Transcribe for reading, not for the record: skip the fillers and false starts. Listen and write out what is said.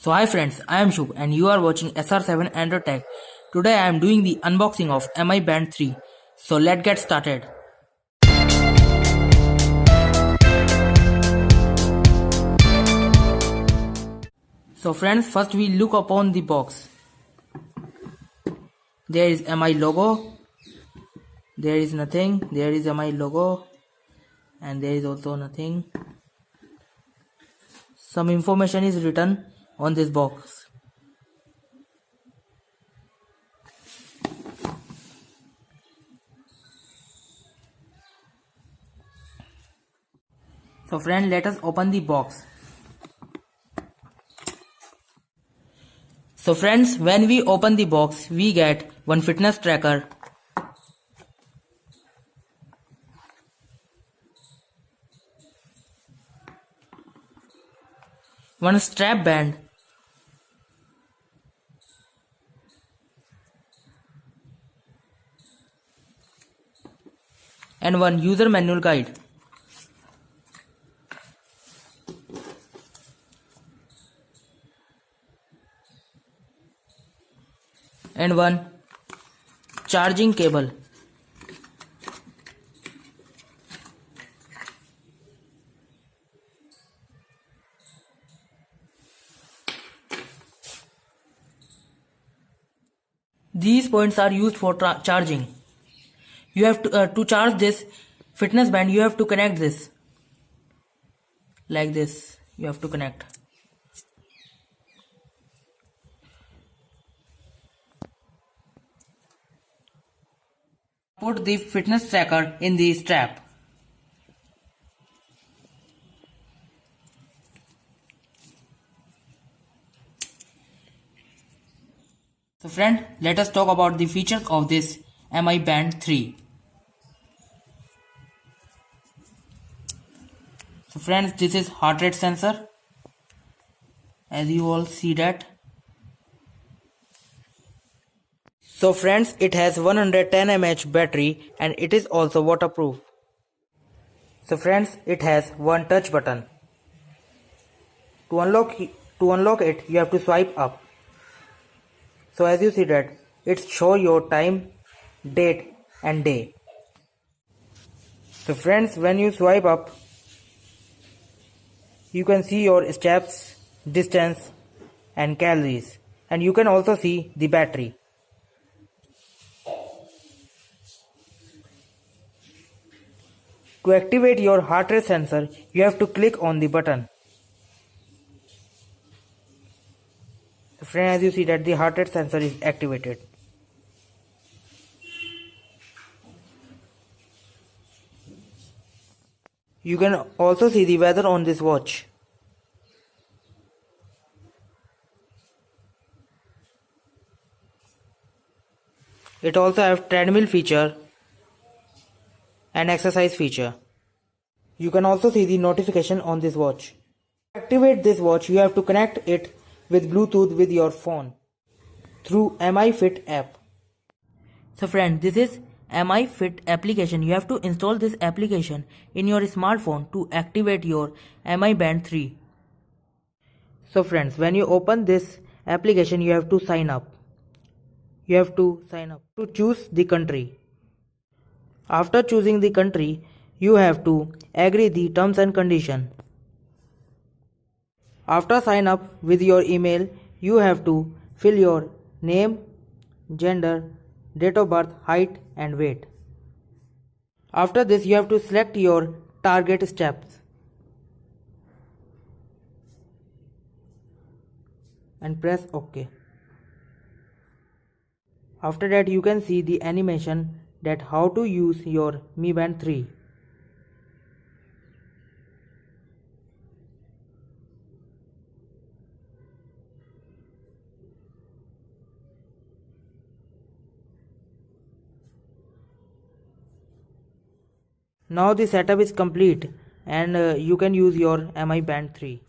So hi friends, I am Shubh and you are watching SR7 Android Tech. Today I am doing the unboxing of Mi Band 3. So let's get started. So friends, first we look upon the box. There is Mi logo. There is nothing. There is Mi logo. And there is also nothing. Some information is written on this box. So friend, let us open the box. So friends, when we open the box, we get one fitness tracker, one strap band, and one user manual guide. And one charging cable. These points are used for charging. You have to charge this fitness band, you have to connect this like this. You have to connect. Put the fitness tracker in the strap. So friend, let us talk about the features of this Mi Band 3. So friends, this is heart rate sensor, as you all see that. So friends, it has 110 mAh battery and it is also waterproof. So friends, it has one touch button. To unlock it, you have to swipe up. So as you see that, it shows your time, date and day. So friends, when you swipe up, you can see your steps, distance and calories, and you can also see the battery. To activate your heart rate sensor, you have to click on the button. So friend, as you see that the heart rate sensor is activated. You can also see the weather on this watch. It also has treadmill feature and exercise feature. You can also see the notification on this watch. To activate this watch, you have to connect it with Bluetooth with your phone through Mi Fit app. So friend, this is Mi Fit application. You have to install this application in your smartphone to activate your Mi Band 3. So friends, when you open this application, you have to sign up. You have to sign up to choose the country. After choosing the country, you have to agree the terms and condition. After sign up with your email, you have to fill your name, gender, date of birth, height and weight. After this, you have to select your target steps and press OK. After that, you can see the animation that how to use your Mi Band 3. Now the setup is complete and you can use your Mi Band 3.